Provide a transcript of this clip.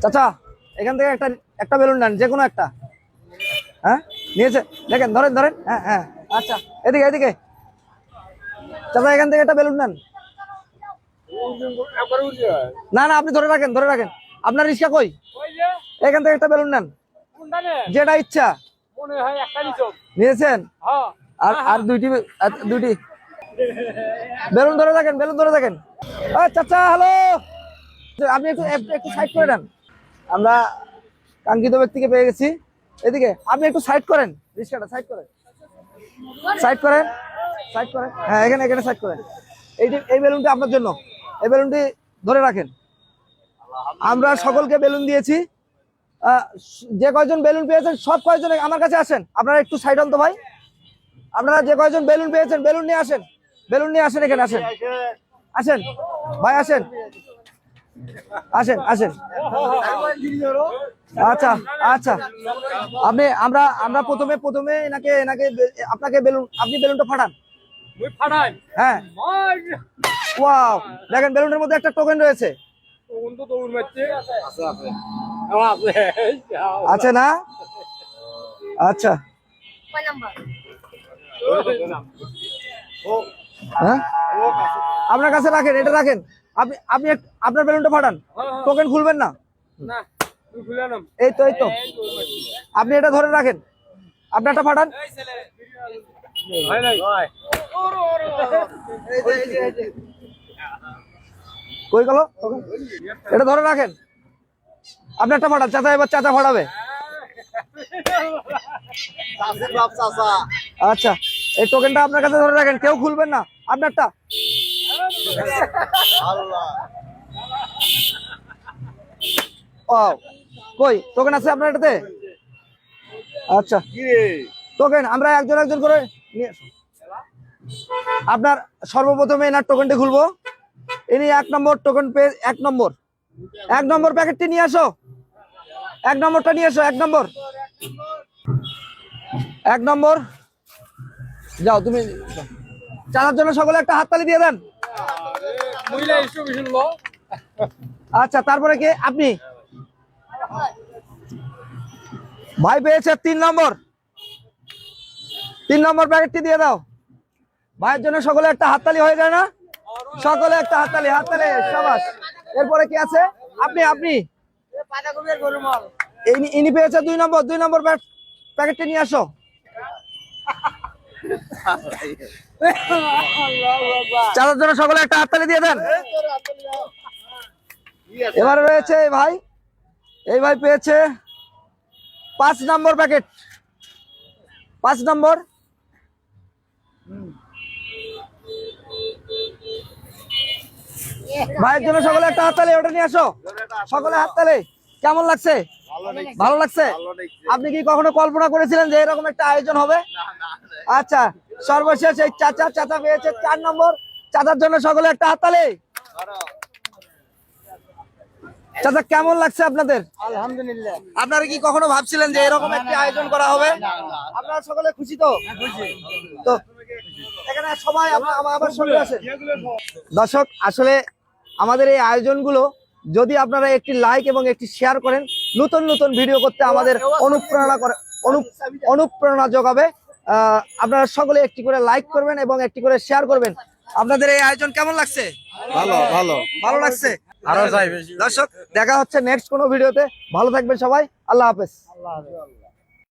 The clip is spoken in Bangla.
চাচা এখান থেকে একটা একটা বেলুন নেন, যে কোনো একটা। হ্যাঁ নিয়েছে, দেখেন, ধরেন ধরেন। হ্যাঁ হ্যাঁ, আচ্ছা এদিকে এদিকে। চাচা এখান থেকে একটা বেলুন নেন। না না, আপনি ধরে রাখেন, ধরে রাখেন। আপনার রিক্সা কই? এখান থেকে একটা বেলুন নেন, যেটা ইচ্ছা। নিয়েছেন? আর আর দুইটি দুইটি বেলুন ধরে থাকেন, বেলুন ধরে থাকেন। চাচা হ্যালো, আপনি একটু একটু সাইড করে দেন। আমরা কাঙ্ক্ষিত ব্যক্তিকে পেয়ে গেছি। এদিকে আপনি একটু সাইড করেন, রিক্সাটা সাইড করেন, সাইড করেন, সাইড করেন। হ্যাঁ এখানে এখানে সাইড করেন। এই বেলুনটি আপনার জন্য, এই বেলুনটি ধরে রাখেন। আমরা সকলকে বেলুন দিয়েছি। যে কয়জন বেলুন পেয়েছেন সব কয়জন আমার কাছে আসেন। আপনারা একটু সাইড হন তো ভাই। আপনারা যে কয়জন বেলুন পেয়েছেন বেলুন নিয়ে আসেন, বেলুন নিয়ে আসেন, এখানে আসেন, আসেন ভাই, আসেন আসেন আসেন। আচ্ছা আচ্ছা, আপনি আমরা আমরা প্রথমে প্রথমে এনাকে এনাকে আপনাকে বেলুন, আপনি বেলুনটা ফাটান। হ্যাঁ ওয়াও, দেখেন বেলুনের মধ্যে একটা টোকেন রয়েছে। আছে না? আচ্ছা হ্যাঁ, আপনার কাছে রাখেন, এটা রাখেন। আপনি আপনি আপনার বেলুনটা ফাটান, টোকেন খুলবেন না। এই তো এই তো, আপনি এটা ধরে রাখেন, আপনারটা ফাটান। কই গেল? এটা ধরে রাখেন, আপনারটা ফাটান। চাচা এবার চাচা ফাটাবে। আচ্ছা, এই টোকেনটা আপনার কাছে ধরে রাখেন, কেউ খুলবেন না, আপনারটা। ও কই টোকেন আছে আপনার এটাতে? আচ্ছা টোকেন আমরা একজন একজন করে নিয়ে আসুন। আপনার সর্বপ্রথমে এনার টোকেনটি খুলবো। ইনি 1 নম্বর টোকেন পেয়ে, 1 নম্বর, 1 নম্বর প্যাকেটটি নিয়ে আসো, 1 নম্বরটা নিয়ে এসো, 1 নম্বর, 1 নম্বর যাও তুমি। চাচার জন্য সকলে একটা হাততালি দিয়ে দেন। আচ্ছা তারপরে কে? আপনি ভাই পেয়েছে 3 নম্বর, 3 নম্বর প্যাকেটটি দিয়ে দাও। ভাইয়ের জন্য সকলে একটা হাততালি হয়ে যায় না? সকলে একটা হাততালি, হাততালি, শাবাশ। এরপরে কি আছে? আপনি আপনি ইনি পেয়েছে 2 নম্বর, 2 নম্বর প্যাকেটটি নিয়ে আসো। চাচার জন্য সকলে একটা হাততালি দিয়ে দেন। এবারে রয়েছে এই ভাই, এই ভাই পেয়েছে 5 নম্বর প্যাকেট, 5 নম্বর। ভাইয়ের জন্য সকলে একটা হাততালি, ওটা নিয়ে আসো, সকলে হাততালি। কেমন লাগছে? ভালো লাগছে? আপনি কি কখনো কল্পনা করেছিলেন যে এরকম একটা আয়োজন হবে? আচ্ছা, সর্বশেষ এই চাচা পেয়েছে 4 নম্বর। চাচার জন্য সকলে একটা হাততালি। চাচা কেমন লাগছে আপনাদের? আলহামদুলিল্লাহ। আপনারা কি কখনো ভাবছিলেন যে এরকম একটা আয়োজন করা হবে? আপনারা সকলে খুশি তো? তো এখানে সবাই আমার সঙ্গে আছে। দর্শক, আসলে আমাদের এই আয়োজনগুলো যদি আপনারা একটি লাইক এবং একটি শেয়ার করেন, নতুন নতুন ভিডিও করতে আমাদের অনুপ্রেরণা যোগাবে। আপনারা সকলে একটি করে লাইক করবেন এবং একটি করে শেয়ার করবেন। আপনাদের এই আয়োজন কেমন লাগছে? ভালো ভালো ভালো লাগছে? আরো চাই। দর্শক, দেখা হচ্ছে নেক্সট কোনো ভিডিওতে। ভালো থাকবেন সবাই, আল্লাহ হাফেজ।